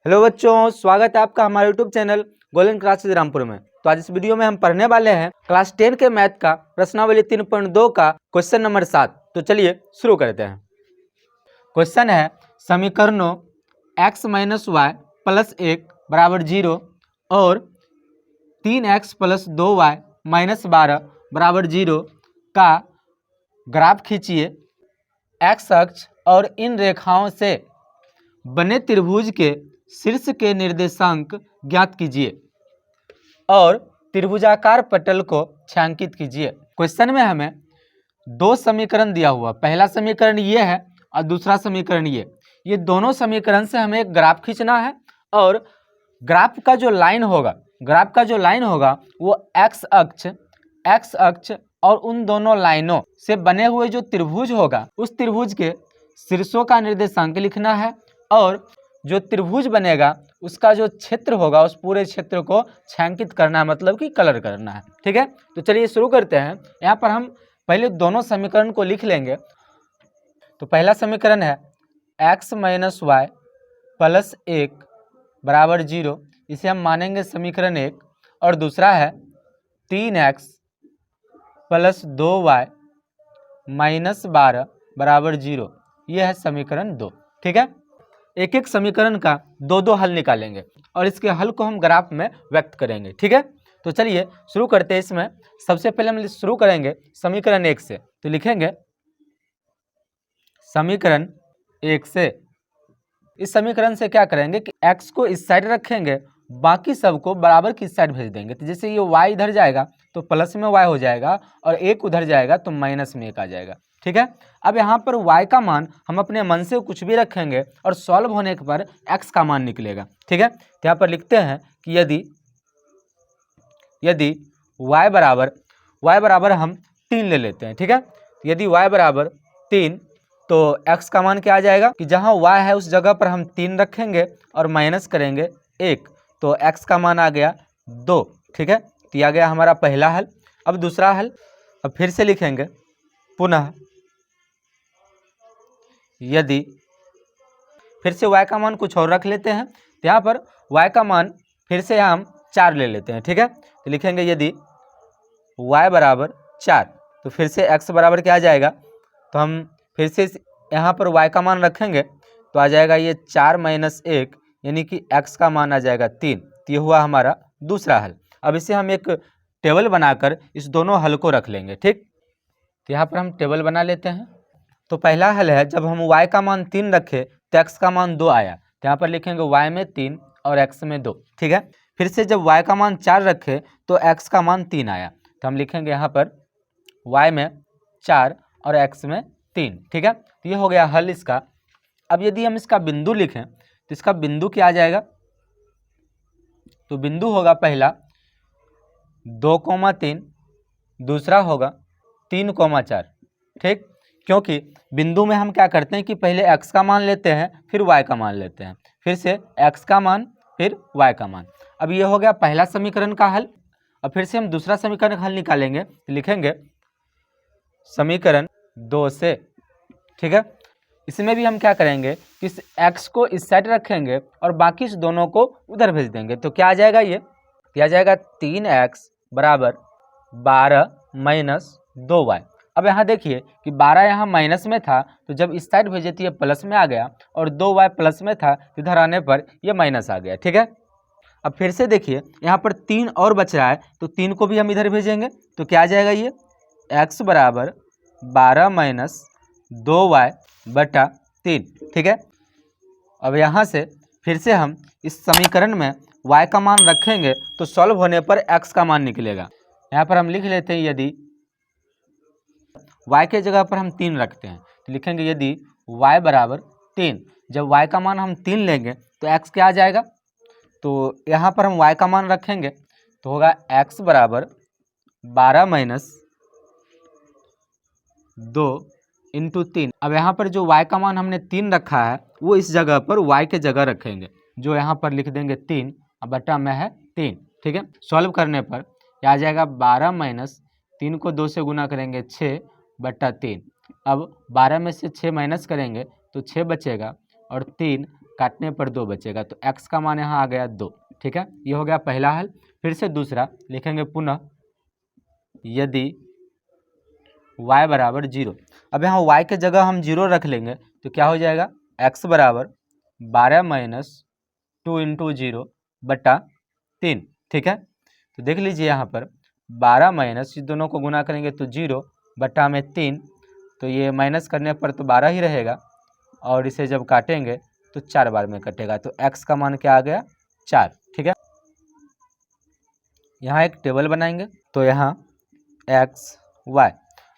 Hello बच्चों, स्वागत है आपका हमारे YouTube channel golden classes Rampur में। तो आज इस वीडियो में हम पढ़ने वाले हैं क्लास 10 के मैथ का प्रश्नावली 3.2 का क्वेश्चन नंबर 7। तो चलिए शुरू करते हैं। क्वेश्चन है समीकरणों x - y प्लस 1 बराबर 0 और 3x प्लस 2y माइनस 12 बराबर 0 का ग्राफ खींचिए। x अक्ष और इन रेखाओं से बने त्रिभुज के शीर्ष के निर्देशांक ज्ञात कीजिए और त्रिभुजाकार पटल को छायांकित कीजिए। क्वेश्चन में हमें दो समीकरण दिया हुआ, पहला समीकरण ये है और दूसरा समीकरण ये दोनों समीकरण से हमें एक ग्राफ खींचना है और ग्राफ का जो लाइन होगा वो एक्स अक्ष और उन दोनों लाइनों से बने हुए जो त्रिभुज होगा उस त्रिभुज के शीर्षों का निर्देशांक लिखना है और जो त्रिभुज बनेगा उसका जो क्षेत्र होगा उस पूरे क्षेत्र को छायांकित करना है, मतलब कि कलर करना है। ठीक है, तो चलिए शुरू करते हैं। यहाँ पर हम पहले दोनों समीकरण को लिख लेंगे। तो पहला समीकरण है x - y प्लस 1 बराबर 0, इसे हम मानेंगे समीकरण 1, और दूसरा है 3x प्लस 2y माइनस 12 बराबर 0, यह है समीकरण 2। ठीक है, एक एक समीकरण का दो हल निकालेंगे और इसके हल को हम ग्राफ में व्यक्त करेंगे। ठीक है, तो चलिए शुरू करते हैं। इसमें सबसे पहले हम शुरू करेंगे समीकरण 1 से। तो लिखेंगे समीकरण 1 से। इस समीकरण से क्या करेंगे कि x को इस साइड रखेंगे, बाकी सबको बराबर की साइड भेज देंगे। तो जैसे ये y इधर जाएगा तो प्लस में y हो जाएगा और 1 उधर जाएगा तो माइनस में 1 आ जाएगा। ठीक है, अब यहाँ पर y का मान हम अपने मन से कुछ भी रखेंगे और सॉल्व होने पर x का मान निकलेगा। ठीक है, तो यहाँ पर लिखते हैं कि यदि y बराबर हम 3 ले लेते हैं। ठीक है, यदि y बराबर 3 तो x का मान क्या आ जाएगा कि जहाँ y है उस जगह पर हम 3 रखेंगे और माइनस करेंगे 1, तो x का मान आ गया 2। ठीक है, तो यह आ गया हमारा पहला हल। अब दूसरा हल, अब फिर से लिखेंगे पुनः यदि, फिर से y का मान कुछ और रख लेते हैं। तो यहाँ पर y का मान फिर से हम 4 ले लेते हैं। ठीक है, तो लिखेंगे यदि y बराबर 4, तो फिर से x बराबर क्या आ जाएगा, तो हम फिर से यहाँ पर y का मान रखेंगे तो आ जाएगा ये 4 माइनस 1, यानी कि x का मान आ जाएगा 3। तो ये हुआ हमारा दूसरा हल। अब इसे हम एक टेबल बनाकर इस दोनों हल को रख लेंगे। ठीक, तो यहाँ पर हम टेबल बना लेते हैं। तो पहला हल है, जब हम y का मान 3 रखे तो x का मान 2 आया, तो यहाँ पर लिखेंगे y में 3 और x में 2। ठीक है, फिर से जब y का मान 4 रखे तो x का मान 3 आया, तो हम लिखेंगे यहाँ पर y में 4 और x में 3। ठीक है, तो ये हो गया हल इसका। अब यदि हम इसका बिंदु लिखें तो इसका बिंदु क्या आ जाएगा, तो बिंदु होगा पहला 2,3, दूसरा होगा 3,4। ठीक, क्योंकि बिंदु में हम क्या करते हैं कि पहले x का मान लेते हैं फिर y का मान लेते हैं, फिर से x का मान फिर y का मान। अब ये हो गया पहला समीकरण का हल। अब फिर से हम दूसरा समीकरण हल निकालेंगे, लिखेंगे समीकरण 2 से। ठीक है, इसमें भी हम क्या करेंगे कि इस x को इस साइड रखेंगे और बाकी इस दोनों को उधर भेज देंगे। तो क्या आ जाएगा, ये आ जाएगा 3x बराबर 12 माइनस 2y। अब यहाँ देखिए कि 12 यहाँ माइनस में था, तो जब इस साइड भेजे तो ये प्लस में आ गया, और 2y प्लस में था तो इधर आने पर ये माइनस आ गया। ठीक है, अब फिर से देखिए यहाँ पर 3 और बच रहा है, तो 3 को भी हम इधर भेजेंगे। तो क्या आ जाएगा, ये x बराबर 12 माइनस 2y बटा 3। ठीक है, अब यहाँ से फिर से हम इस समीकरण में y का मान रखेंगे तो सॉल्व होने पर x का मान निकलेगा। यहाँ पर हम लिख लेते हैं यदि y के जगह पर हम 3 रखते हैं, तो लिखेंगे यदि y बराबर 3, जब y का मान हम 3 लेंगे तो x क्या आ जाएगा, तो यहाँ पर हम y का मान रखेंगे तो होगा x बराबर 12 माइनस 2 इंटू 3। अब यहाँ पर जो y का मान हमने 3 रखा है वो इस जगह पर y के जगह रखेंगे, जो यहाँ पर लिख देंगे 3 और बटा में है 3। ठीक है, सॉल्व करने पर यह आ जाएगा 12 माइनस 3 को 2 से गुना करेंगे 6 बटा 3। अब 12 में से 6 माइनस करेंगे तो 6 बचेगा और 3 काटने पर 2 बचेगा, तो x का मान यहाँ आ गया 2। ठीक है, ये हो गया पहला हल। फिर से दूसरा लिखेंगे पुनः, यदि y बराबर 0। अब यहाँ y के जगह हम 0 रख लेंगे तो क्या हो जाएगा, x बराबर 12 माइनस 2 इंटू 0 बटा 3। ठीक है, तो देख लीजिए यहाँ पर 12 माइनस, इस दोनों को गुना करेंगे तो 0 बटा में 3, तो ये माइनस करने पर तो 12 ही रहेगा, और इसे जब काटेंगे तो 4 बार में कटेगा, तो x का मान क्या आ गया, 4। ठीक है, यहाँ एक टेबल बनाएंगे, तो यहाँ x y।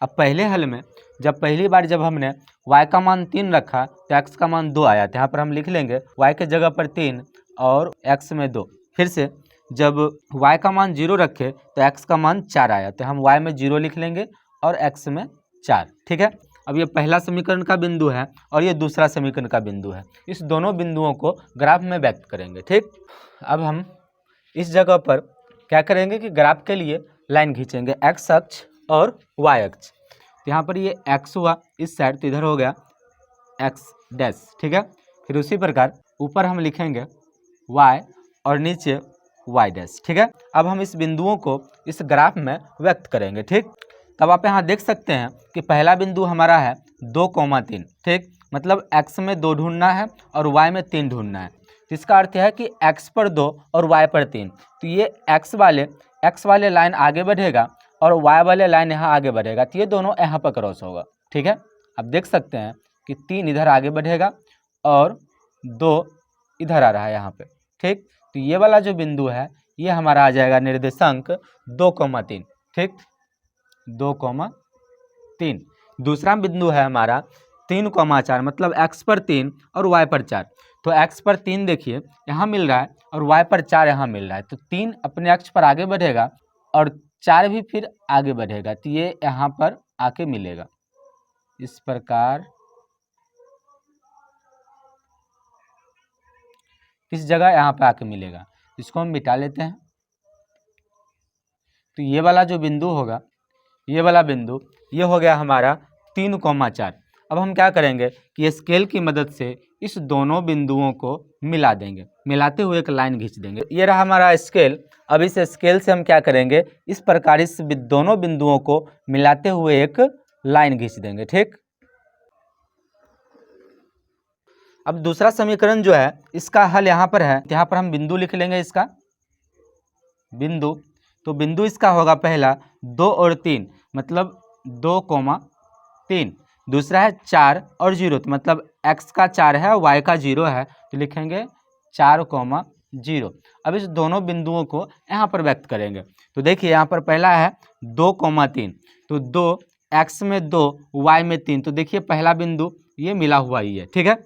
अब पहले हल में जब पहली बार जब हमने y का मान 3 रखा तो x का मान 2 आया, तो यहाँ पर हम लिख लेंगे y के जगह पर 3 और x में 2। फिर से जब y का मान 0 रखे तो x का मान 4 आया, तो हम y में 0 लिख लेंगे और x में 4। ठीक है, अब ये पहला समीकरण का बिंदु है और ये दूसरा समीकरण का बिंदु है, इस दोनों बिंदुओं को ग्राफ में व्यक्त करेंगे। ठीक, अब हम इस जगह पर क्या करेंगे कि ग्राफ के लिए लाइन खींचेंगे, x अक्ष और y अक्ष। तो यहाँ पर ये x हुआ इस साइड, तो इधर हो गया x डैश। ठीक है, फिर उसी प्रकार ऊपर हम लिखेंगे y और नीचे y डैश। ठीक है, अब हम इस बिंदुओं को इस ग्राफ में व्यक्त करेंगे। ठीक, तब आप यहाँ देख सकते हैं कि पहला बिंदु हमारा है 2,3। ठीक, मतलब x में 2 ढूंढना है और y में 3 ढूंढना है, तो इसका अर्थ है कि x पर 2 और y पर 3, तो ये x वाले लाइन आगे बढ़ेगा और y वाले लाइन यहाँ आगे बढ़ेगा, तो ये दोनों यहाँ पर क्रॉस होगा। ठीक है, आप देख सकते हैं कि 3 इधर आगे बढ़ेगा और 2 इधर आ रहा है यहाँ पे। ठीक, तो ये वाला जो बिंदु है ये हमारा आ जाएगा निर्देशांक 2,3। ठीक, 2,3। दूसरा बिंदु है हमारा 3,4, मतलब x पर 3 और y पर 4। तो x पर 3 देखिए यहाँ मिल रहा है और y पर 4 यहाँ मिल रहा है, तो 3 अपने अक्ष पर आगे बढ़ेगा और 4 भी फिर आगे बढ़ेगा, तो ये यहाँ पर आके मिलेगा इस प्रकार, इस जगह यहाँ पे आके मिलेगा। इसको हम मिटा लेते हैं, तो ये वाला जो बिंदु होगा, ये वाला बिंदु ये हो गया हमारा 3,4। अब हम क्या करेंगे कि स्केल की मदद से इस दोनों बिंदुओं को मिला देंगे, मिलाते हुए एक लाइन खींच देंगे। ये रहा हमारा स्केल। अब इस स्केल से हम क्या करेंगे, इस प्रकार इस दोनों बिंदुओं को मिलाते हुए एक लाइन खींच देंगे। ठीक, अब दूसरा समीकरण जो है इसका हल यहाँ पर है, यहाँ पर हम बिंदु लिख लेंगे, इसका बिंदु, तो बिंदु इसका होगा पहला 2 और 3, मतलब 2,3। दूसरा है 4 और 0, तो मतलब x का 4 है y का 0 है, तो लिखेंगे 4,0। अब इस दोनों बिंदुओं को यहाँ पर व्यक्त करेंगे, तो देखिए यहाँ पर पहला है 2,3, तो 2 x में 2 y में 3, तो देखिए पहला बिंदु ये मिला हुआ ही है। ठीक है,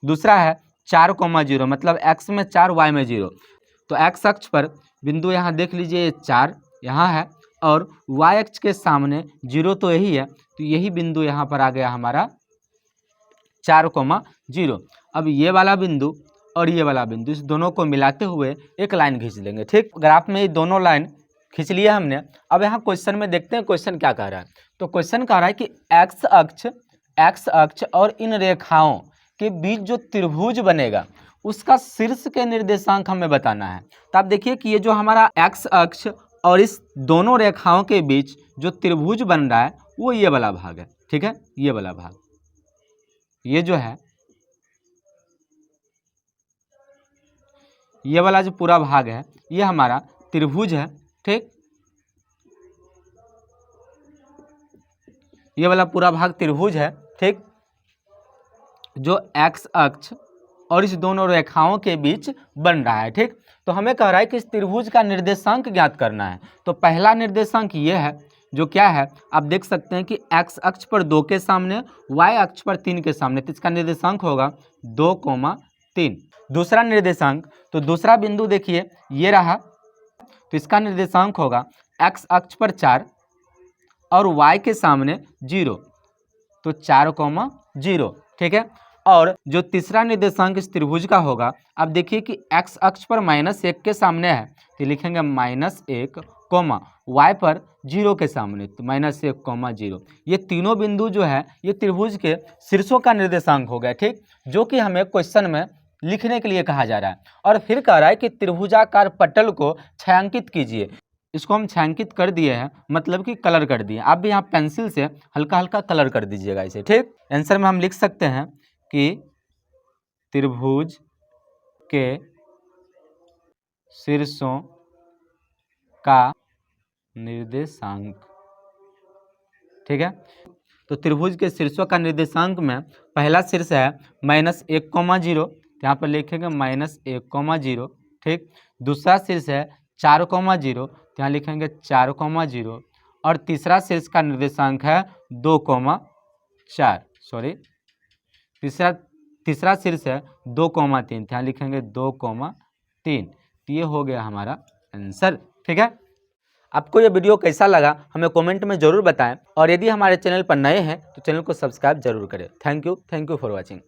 दूसरा है 4,0, मतलब x में 4 y में 0, तो x अक्ष पर बिंदु यहाँ देख लीजिए 4 यहाँ है और y अक्ष के सामने 0 तो यही है, तो यही बिंदु यहाँ पर आ गया हमारा 4,0। अब ये वाला बिंदु और ये वाला बिंदु, इस दोनों को मिलाते हुए एक लाइन खींच लेंगे। ठीक, ग्राफ में ये दोनों लाइन खींच लिया हमने। अब यहाँ क्वेश्चन में देखते हैं क्वेश्चन क्या कह रहा है। तो क्वेश्चन कह रहा है कि x अक्ष और इन रेखाओं के बीच जो त्रिभुज बनेगा उसका शीर्ष के निर्देशांक हमें बताना है। तो आप देखिए कि ये जो हमारा x अक्ष और इस दोनों रेखाओं के बीच जो त्रिभुज बन रहा है वो ये वाला भाग है। ठीक है, ये वाला भाग, ये जो है ये वाला जो पूरा भाग है ये हमारा त्रिभुज है। ठीक, ये वाला पूरा भाग त्रिभुज है। ठीक, जो x अक्ष और इस दोनों रेखाओं के बीच बन रहा है। ठीक, तो हमें कह रहा है कि इस त्रिभुज का निर्देशांक ज्ञात करना है। तो पहला निर्देशांक ये है, जो क्या है आप देख सकते हैं कि x अक्ष पर 2 के सामने, y अक्ष पर 3 के सामने, तो इसका निर्देशांक होगा 2,3। दूसरा निर्देशांक, तो दूसरा बिंदु देखिए ये रहा, तो इसका निर्देशांक होगा x अक्ष पर 4 और y के सामने 0, तो 4,0। ठीक है, और जो तीसरा निर्देशांक इस त्रिभुज का होगा, आप देखिए कि x अक्ष पर -1 के सामने है, तो लिखेंगे -1, y पर 0 के सामने, तो -1, 0। ये तीनों बिंदु जो है ये त्रिभुज के शीर्षों का निर्देशांक हो गया। ठीक, जो कि हमें क्वेश्चन में लिखने के लिए कहा जा रहा है। और फिर कह रहा है कि त्रिभुजाकार पटल को छायांकित कीजिए। इसको हम छायांकित कर दिए हैं, मतलब कि कलर कर दिए। आप भी यहाँ पेंसिल से हल्का हल्का कलर कर दीजिएगा इसे, ठीक। आंसर में हम लिख सकते हैं कि त्रिभुज के शीर्षों का निर्देशांक, ठीक है। तो त्रिभुज के शीर्षों का निर्देशांक में पहला शीर्ष है -1,0, यहाँ पर लिखेंगे -1,0, ठीक। दूसरा शीर्ष है 4,0, यहाँ लिखेंगे 4,0, और तीसरा शीर्ष का निर्देशांक है 2,4, सॉरी तीसरा शीर्ष है 2,3, यहाँ लिखेंगे 2,3। तो ये हो गया हमारा आंसर, ठीक है। आपको ये वीडियो कैसा लगा हमें कमेंट में ज़रूर बताएं, और यदि हमारे चैनल पर नए हैं तो चैनल को सब्सक्राइब जरूर करें। Thank you for watching.